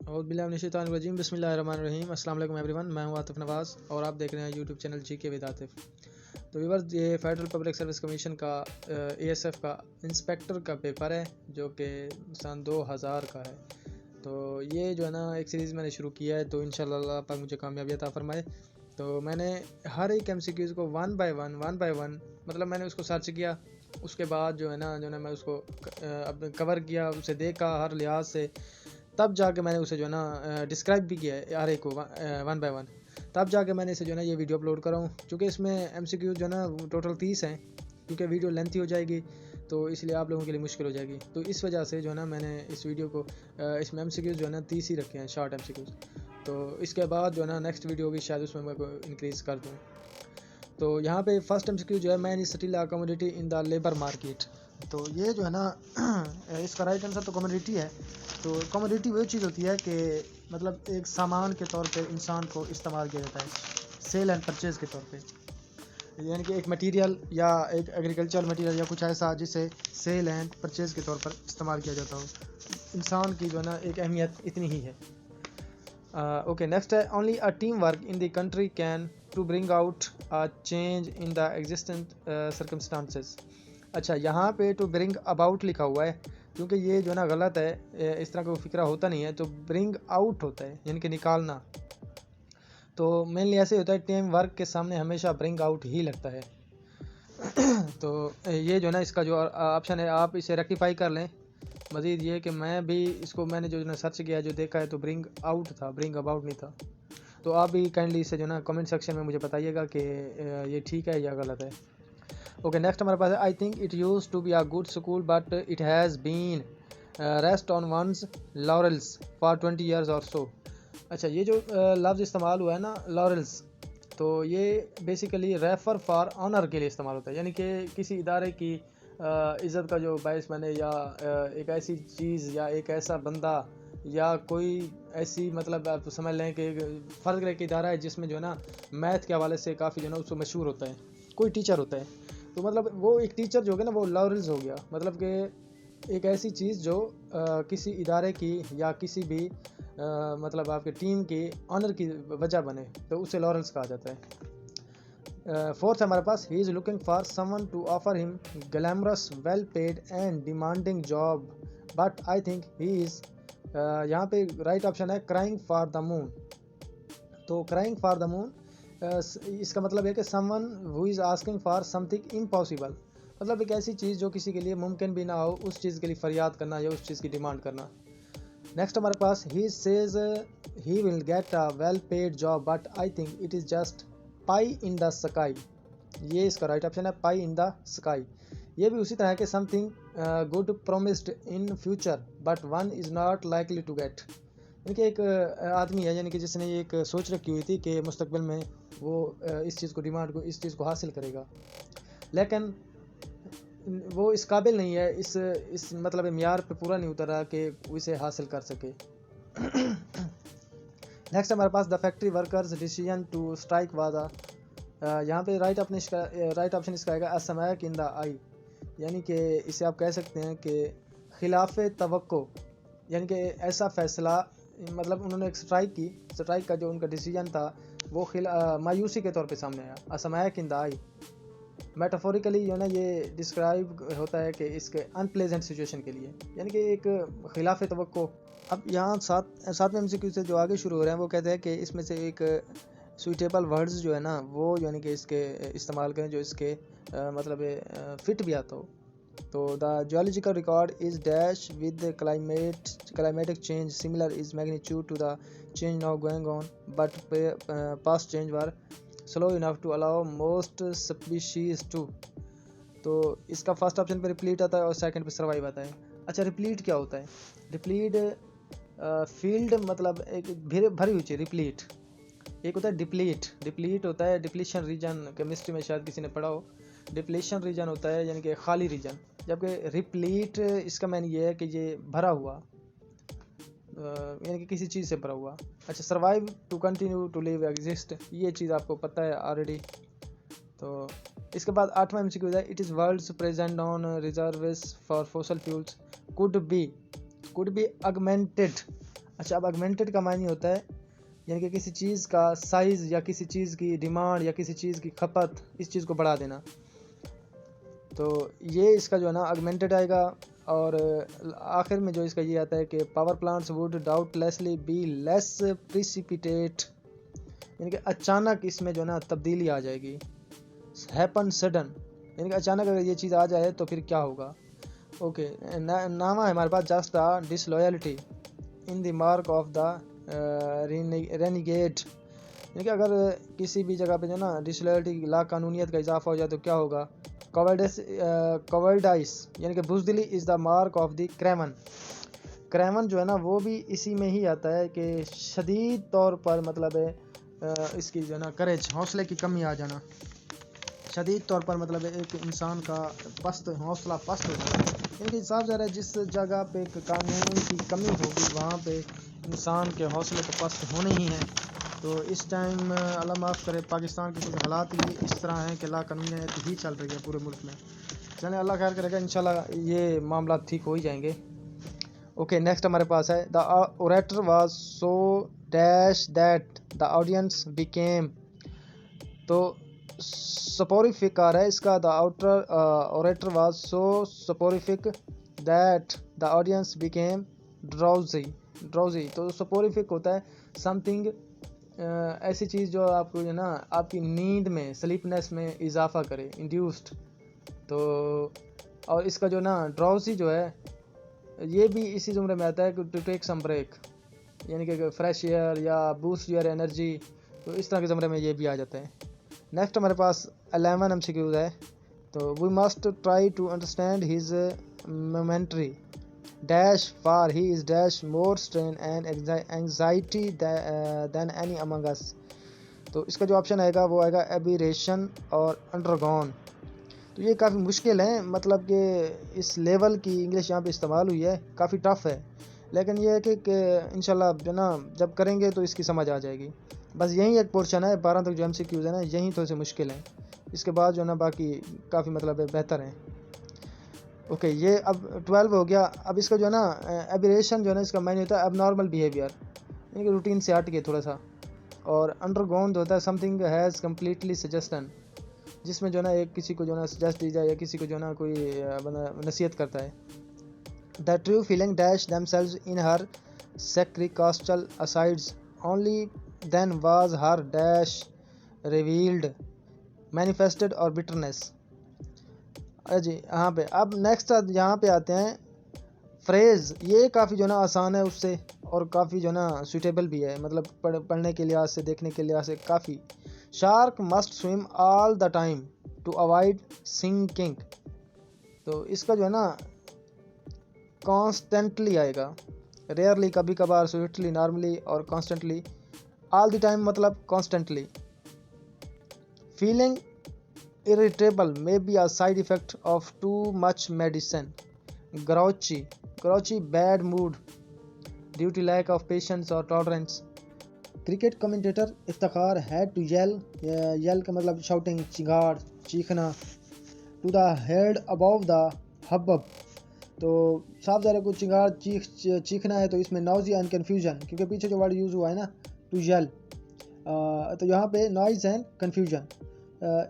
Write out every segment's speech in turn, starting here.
औज़ुबिल्लाहिमिनश्शैतानिर्रजीम बिस्मिल्लाहिर्रहमानिर्रहीम अस्सलाम वालेकुम एवरीवन। मैं हूं आतिफ नवाज़ और आप देख रहे हैं YouTube channel GK with Atif. तो व्यूअर्स, ये फेडरल पब्लिक सर्विस कमीशन का एएसएफ का इंस्पेक्टर का पेपर है जो कि सन 2000 का है। तो ये जो है ना एक सीरीज़ मैंने शुरू किया है, तो इंशाल्लाह अल्लाह पाक मुझे कामयाबी अता फरमाए। तो मैंने हर एक एमसीक्यूज़ को वन बाय वन मतलब मैंने उसको सर्च किया, उसके बाद जो है ना मैं उसको अब कवर किया, उसे देखा हर लिहाज से, तब जाके मैंने उसे जो है ना डिस्क्राइब भी किया है हर एक को वन बाय वन। तब जाके मैंने इसे जो है ना ये वीडियो अपलोड कर रहा हूँ, क्योंकि इसमें एमसीक्यू जो है ना टोटल 30 हैं। क्योंकि वीडियो लेंथी हो जाएगी तो इसलिए आप लोगों के लिए मुश्किल हो जाएगी, तो इस वजह से जो है ना मैंने इस वीडियो को इसमें एमसीक्यूज़ जो है ना 30 ही रखे हैं, शॉर्ट एमसीक्यूज़। तो इसके बाद जो है ना नेक्स्ट वीडियो होगी, शायद उसमें मैं को इंक्रीज़ कर दूँ। तो यहाँ पे फर्स्ट एमसीक्यू जो है, man is still a commodity in the labour market. तो ये जो है ना इसका राइट आंसर तो कमोडिटी है। तो कमोडिटी वो चीज़ होती है कि मतलब एक सामान के तौर पे इंसान को इस्तेमाल किया जाता है, सेल एंड परचेज़ के तौर पे, यानी कि एक मटेरियल या एक एग्रीकल्चर मटेरियल या कुछ ऐसा जिसे सेल एंड परचेज़ के तौर पर इस्तेमाल किया जाता हो। इंसान की जो है ना एक अहमियत इतनी ही है। ओके, नेक्स्ट है, only a team work in the country can to bring out a change in the existent circumstances. अच्छा, यहाँ पे टू ब्रिंग अबाउट लिखा हुआ है, क्योंकि ये जो है ना गलत है, इस तरह का फिक्रा होता नहीं है। तो ब्रिंग आउट होता है यानी कि निकालना। तो मेनली ऐसे होता है, टीम वर्क के सामने हमेशा ब्रिंग आउट ही लगता है। तो ये जो है ना इसका जो ऑप्शन है, आप इसे रेक्टिफाई कर लें। मज़ीद ये कि मैंने जो सर्च किया, जो देखा है, तो ब्रिंग आउट था, ब्रिंग अबाउट नहीं था। तो आप भी काइंडली इसे जो है ना कमेंट सेक्शन में मुझे बताइएगा कि ये ठीक है या गलत है। ओके, नेक्स्ट हमारे पास है, I think it used to be a good school but it has been rest on one's laurels for 20 years or so. अच्छा, ये जो लफ्ज़ इस्तेमाल हुआ है ना, लॉरेल्स, तो ये बेसिकली रेफर फॉर ऑनर के लिए इस्तेमाल होता है, यानी कि किसी इदारे की इज़्ज़त का जो बायस बने, या एक ऐसी चीज़ या एक ऐसा बंदा या कोई ऐसी, मतलब आप समझ लें कि फ़र्ज़ करें कि इदारा है जिसमें जो है ना मैथ के हवाले से काफ़ी जो है ना उसको मशहूर होता है, कोई टीचर होता है। तो मतलब वो एक टीचर जो है ना वो लॉरेल्स हो गया, मतलब कि एक ऐसी चीज़ जो किसी इदारे की या किसी भी मतलब आपके टीम की ऑनर की वजह बने, तो उसे लॉरेल्स कहा जाता है। फोर्थ हमारे पास, he is looking for someone to offer him glamorous well paid and demanding job but I think he is, यहाँ पे राइट ऑप्शन है क्राइंग फॉर द मून। तो क्राइंग फॉर द मून इसका मतलब है कि someone who is asking for something impossible, मतलब एक ऐसी चीज़ जो किसी के लिए मुमकिन भी ना हो, उस चीज़ के लिए फरियाद करना या उस चीज़ की डिमांड करना। नेक्स्ट हमारे पास, he says he will get a well paid job but I think it is just pie in the sky. ये इसका राइट ऑप्शन है, पाई इन द स्काई। ये भी उसी तरह के something good promised in future but one is not likely to get, यानी कि एक आदमी है, यानी कि जिसने ये एक सोच रखी हुई थी कि मुस्तकबिल में वो इस चीज़ को डिमांड को इस चीज़ को हासिल करेगा, लेकिन वो इस काबिल नहीं है, इस मतलब मियार पे पूरा नहीं उतरा कि वो इसे हासिल कर सके। नेक्स्ट हमारे पास, the factory workers decision to strike वादा, यहाँ पे राइट ऑप्शन इसका आएगा असमयक इन द आई, यानी कि इसे आप कह सकते हैं कि खिलाफ तवक्को, यानी कि ऐसा फैसला, मतलब उन्होंने एक स्ट्राइक का जो उनका डिसीजन था वो मायूसी के तौर पे सामने आया। असमयक इन द आई मेटाफोरिकली जो है ना ये डिस्क्राइब होता है कि इसके अनप्लेजेंट सिचुएशन के लिए, यानी कि एक खिलाफ तवक्को। अब यहाँ सातवें एमसीक्यू से जो आगे शुरू हो रहे हैं वो कहते हैं कि इसमें से एक सूटेबल वर्ड्स जो है ना वो यानी कि इसके इस्तेमाल करें जो इसके मतलब फिट भी आता हो। तो the geological record is dash with climatic change similar is magnitude to the change now going on but past change were slow enough to allow most species to. तो इसका फर्स्ट ऑप्शन पे replete आता है और second पे survive आता है। अच्छा, रिप्लीट क्या होता है? रिप्लीट फील्ड मतलब एक भरी हुई चीज़, रिप्लीट। एक होता है डिप्लीट होता है डिप्लीशन रीजन, केमिस्ट्री में शायद किसी ने पढ़ा हो। डिप्लीशन रीजन होता है यानी कि खाली रीजन, जबकि रिप्लीट इसका मैंने ये है कि ये भरा हुआ, यानी कि किसी चीज़ से भरा हुआ। अच्छा, survive to continue to live exist, ये चीज़ आपको पता है ऑलरेडी। तो इसके बाद आठवां एमसीक्यू है, it is world's present on reserves for fossil fuels could be augmented अच्छा, अब ऑगमेंटेड का मायने होता है यानी कि किसी चीज़ का साइज़ या किसी चीज़ की डिमांड या किसी चीज़ की खपत, इस चीज़ को बढ़ा देना। तो ये इसका जो है ना ऑगमेंटेड आएगा। और आखिर में जो इसका ये आता है कि power plants would doubtlessly be less precipitate, यानी कि अचानक इसमें जो है ना तब्दीली आ जाएगी। हैपन सडन, यानी कि अचानक अगर ये चीज़ आ जाए तो फिर क्या होगा। ओके, नामा है हमारे पास just the disloyalty in the mark of the renegade, यानी कि अगर किसी भी जगह पे जो ना डिसलॉयल्टी ला कानूनियत का इजाफा हो जाए तो क्या होगा। कवर्डाइस यानी कि बुज़दिली is the mark of the craven. Craven जो है ना वो भी इसी में ही आता है कि शदीद तौर पर मतलब है इसकी जो है ना करेज, हौसले की कमी आ जाना। शदीद तौर पर मतलब एक इंसान का हौसला पस्त हो जाना। यानी साफ ज़रा जिस जगह पे कानून की कमी होगी वहाँ पे इंसान के हौसले तो पस्त होने ही हैं। तो इस टाइम अल्लाह माफ़ करे पाकिस्तान के कुछ हालात ही इस तरह हैं कि लाकानूनियत ही चल रही है पूरे मुल्क में। चलें, अल्लाह खैर करेगा, इंशाल्लाह ये मामला ठीक हो ही जाएंगे। ओके, नेक्स्ट हमारे पास है the orator was so dash that the audience became. तो सपोरिफिक आ रहा है इसका। The orator was so soporific that the audience became drowsy. तो सपोरिफिक होता है समथिंग, ऐसी चीज़ जो आपको जो ना आपकी नींद में, स्लीपनेस में इजाफा करे, इंड्यूस्ड। तो और इसका जो ना ड्राउजी जो है ये भी इसी जुमरे में आता है कि टू टेक सम ब्रेक, यानी कि फ्रेश एयर या बूस्ट योर एनर्जी। तो इस तरह के जुमरे में ये भी आ जाता है। नेक्स्ट हमारे पास 11 MCQs है। तो we must try to understand his momentary dash for he is dash more strain and anxiety than any among us. तो इसका जो ऑप्शन आएगा वो आएगा एबिरेशन और अंडरगॉन। तो ये काफ़ी मुश्किल है, मतलब कि इस लेवल की इंग्लिश यहाँ पे इस्तेमाल हुई है, काफ़ी टफ़ है। लेकिन ये है कि इंशाल्लाह जो ना जब करेंगे तो इसकी समझ आ जाएगी। बस यही एक पोर्शन है 12 तक जो MCQs है ना, यही थोड़े से मुश्किल हैं। इसके बाद जो ना बाकी काफ़ी मतलब बेहतर हैं। ओके, ये अब 12 हो गया। अब इसका जो है ना एबिरेशन जो है ना इसका मायने होता है अब नॉर्मल बिहेवियर, यानी कि रूटीन से हट के थोड़ा सा। और अंडरगोन जो होता है समथिंग हैज़ कम्प्लीटली सजेशन, जिसमें जो है ना एक किसी को जो है ना सजेस्ट दी जाए या किसी को जो है ना कोई नसीहत करता है। The true feeling dash themselves in her sacrificial asides only then was her dash revealed manifested और bitterness। जी यहाँ पे अब नेक्स्ट यहाँ पे आते हैं फ्रेज़। ये काफ़ी जो ना आसान है उससे, और काफ़ी जो ना सूटेबल भी है, मतलब पढ़ने के लिहाज से, देखने के लिहाज से काफ़ी। Shark must swim all the time to avoid sinking. तो इसका जो है ना कॉन्स्टेंटली आएगा, रेयरली कभी कभार, स्विफ्टली नॉर्मली, और कॉन्स्टेंटली। ऑल द टाइम मतलब constantly. Feeling irritable may be a side effect of too much medicine. Grouchy bad mood due to lack of patience or tolerance. Cricket commentator Iftikhar had to yell का मतलब shouting, चिंगार, चीखना, to the head above the hubbub। तो साफ ज़रा को चिंगार चीखना है तो इसमें nausea and confusion, क्योंकि पीछे जो वर्ड यूज़ हुआ है ना to yell, तो यहाँ पे noise and confusion।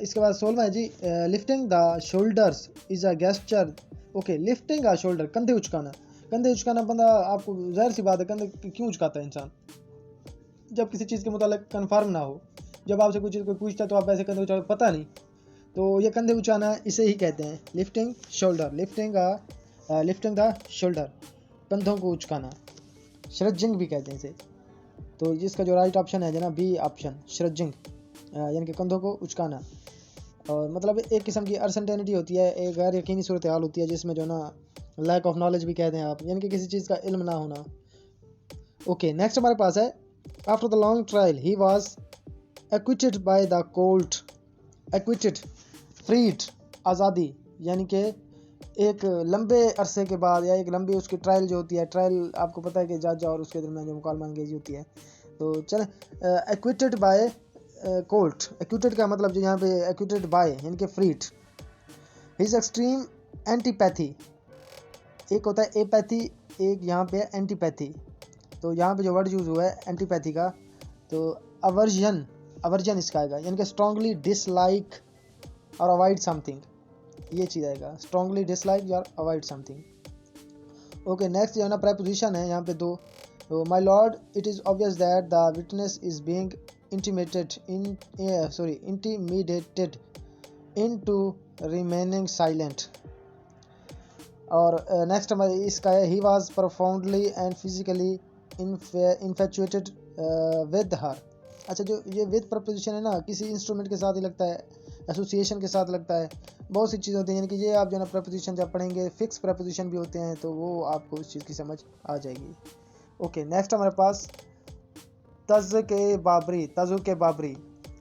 इसके बाद 16वां है जी lifting the shoulders is a gesture. Okay, lifting a shoulder, कंधे उचकाना। कंधे उचकाना बंदा, आपको ज़ाहिर सी बात है कंधे क्यों उचकाता है इंसान, जब किसी चीज़ के मुतालिक कन्फर्म ना हो। जब आपसे कुछ चीज़ कोई पूछता है तो आप ऐसे कंधे उचका, पता नहीं, तो ये कंधे उचाना इसे ही कहते हैं lifting shoulder. Lifting the shoulder, कंधों को उचकाना। श्रजिंग भी कहते हैं इसे। तो जिसका जो राइट ऑप्शन है जना बी ऑप्शन, श्रजिंग, यानी कि कंधों को उचकाना। और मतलब एक किस्म की अनसर्टेनिटी होती है, एक गैर यकीनी सूरत हाल होती है, जिसमें जो ना लैक ऑफ नॉलेज भी कहते हैं आप, यानी कि किसी चीज़ का इल्म ना होना। ओके, नेक्स्ट हमारे पास है after the long trial he was acquitted by the court. Acquitted, freed, आज़ादी, यानी कि एक लंबे अरसे के बाद या एक लंबी उसकी ट्रायल जो होती है, ट्रायल आपको पता है कि जज और उसके दरमियान जो मुकालमा अंगेजी होती है। तो चलें, एक्विटेड बाय कोर्ट। एक्यूटेड का मतलब जो यहाँ पे एक्यूटेड बाय यानी कि फ्रीड। हिज एक्सट्रीम एंटीपैथी, एक होता है एपैथी, एक यहाँ पे एंटीपैथी। तो यहाँ पे जो वर्ड यूज़ हुआ है एंटीपैथी का, तो अवर्जन इसका आएगा, यानी कि स्ट्रांगली डिसलाइक और अवॉइड समथिंग, ये चीज़ आएगा, स्ट्रांगली डिसलाइक और अवॉइड समथिंग। ओके, नेक्स्ट जो है ना प्रेपोजिशन है यहाँ पे दो। तो my Lord, it is obvious that the witness is being intimated into remaining silent. और नेक्स्ट हमारे इसका है he was profoundly and physically infatuated with her. अच्छा, जो ये विद प्रपोजिशन है ना, किसी इंस्ट्रूमेंट के साथ ही लगता है, एसोसिएशन के साथ लगता है, बहुत सी चीज़ें होती हैं, यानी कि ये आप जो है ना प्रपोजिशन जब पढ़ेंगे फिक्स प्रपोजिशन भी होते हैं, तो वो आपको उस चीज़ की समझ आ जाएगी। ओके, नेक्स्ट हमारे पास तज़ के बाबरी,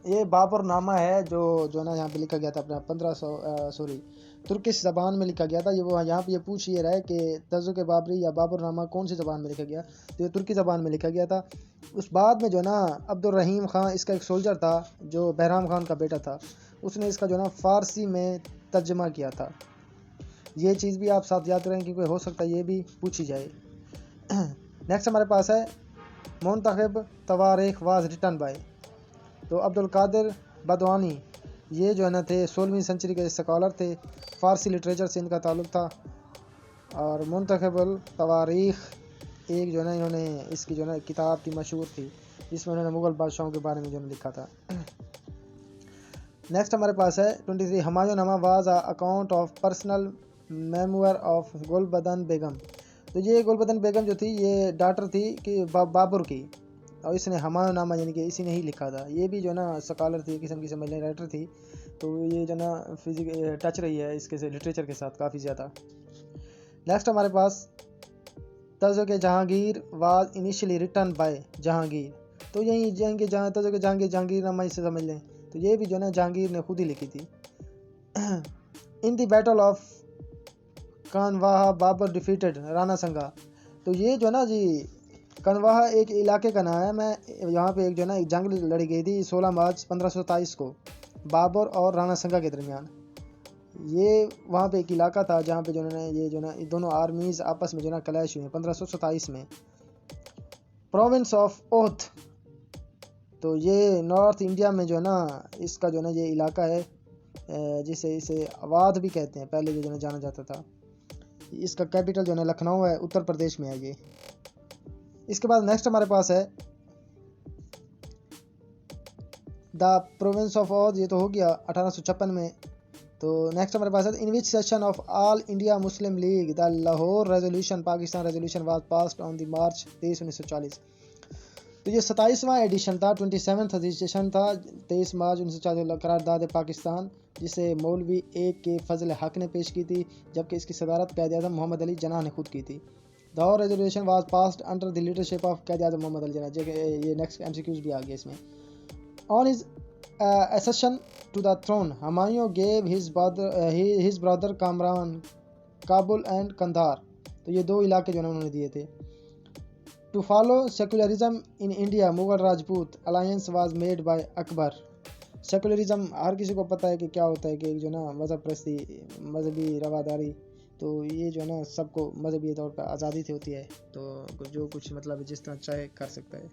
ये बाबर नामा है जो ना यहाँ पे लिखा गया था अपना 1500 तुर्किश ज़बान में लिखा गया था। ये वो यहाँ पे ये पूछ ये रहा है कि तज़ के बाबरी या बाबर नामा कौन सी ज़बान में लिखा गया, तो ये तुर्की ज़बान में लिखा गया था। उस बाद में जो ना अब्दुल रहीम खान, इसका एक सोल्जर था जो बहराम खान का बेटा था, उसने इसका जो ना फ़ारसी में तर्जमा किया था। ये चीज़ भी आप साथ याद करें क्योंकि हो सकता है ये भी पूछी जाए। नेक्स्ट हमारे पास है मुंतखब तवारीख वाज रिटन बाय, तो अब्दुल कादिर बदवानी, ये जो है ना थे 16वीं सेंचुरी के स्कॉलर थे, फ़ारसी लिटरेचर से इनका ताल्लुक़ था। और मुंतखबुल तवारीख एक जो है ना इन्होंने इसकी जो है ना किताब थी, मशहूर थी, जिसमें उन्होंने मुग़ल बादशाहों के बारे में जो लिखा था। नेक्स्ट हमारे पास है 23 Humayun was account of personal memoir of Gulbadan Begum, तो ये गुलबदन बेगम जो थी ये डॉटर थी कि बाबर की, और इसने हुमायूं नामा यानी कि इसी ने ही लिखा था। ये भी जो ना स्कॉलर थी, किस्म की समझ लें राइटर थी, तो ये जो ना फिजिक टच रही है इसके से लिटरेचर के साथ काफ़ी ज़्यादा। नेक्स्ट हमारे पास तज़ के Jahangir was initially written by Jahangir, तो यही जाएंगे जहाँ तज़ के जहांगीर नामा इससे समझ लें, तो ये भी जो ना जहांगीर ने खुद ही लिखी थी। In the battle of Khanwa Babur defeated Rana Sanga, तो ये जो ना जी कनवाहा एक इलाके का नाम है, मैं यहाँ पे एक जो ना एक जंग लड़ी गई थी 16 मार्च 1527 को बाबर और राणा संगा के दरमियान। ये वहाँ पे एक इलाका था जहाँ पे जो ना ये जो ना दोनों आर्मीज़ आपस में जो ना क्लैश हुए 1527 में। प्रोविंस ऑफ ओथ, तो ये नॉर्थ इंडिया में जो ना इसका जो ना ये इलाका है, जिसे इसे अवाध भी कहते हैं, पहले जो ना जाना जाता था। इसका कैपिटल जो ना लखनऊ है, उत्तर प्रदेश में है ये। इसके बाद नेक्स्ट हमारे पास है द प्रोविंस ऑफ ओध, ये तो हो गया 1856 में। तो नेक्स्ट हमारे पास है in which session of all India Muslim League the Lahore resolution Pakistan resolution was passed on the March 23 1940, तो ये 27वां एडिशन था, 27th एडिशन था 23 मार्च 1940 करारदाद पाकिस्तान, जिसे मौलवी एक के फजल हक ने पेश की थी, जबकि इसकी सदारत क़ायद-ए-आज़म मोहम्मद अली जिन्नाह ने खुद की थी। Lahore resolution was passed under the leadership of Quaid-e-Azam Mohammad Ali Jinnah, ये नेक्स्ट MCQs भी आ गया इसमें। On his accession to the throne, Humayun gave his brother Kamran Kabul and Kandahar, तो ये दो इलाके जो उन्होंने दिए थे। To follow secularism in India Mughal Rajput alliance was made by Akbar. Secularism हर किसी को पता है कि क्या होता है, कि जो ना मज़हब परस्ती, मजहबी रवादारी, तो ये जो है ना सबको मजहबी तौर पर आज़ादी से होती है, तो जो कुछ मतलब जिस तरह चाहे कर सकता है।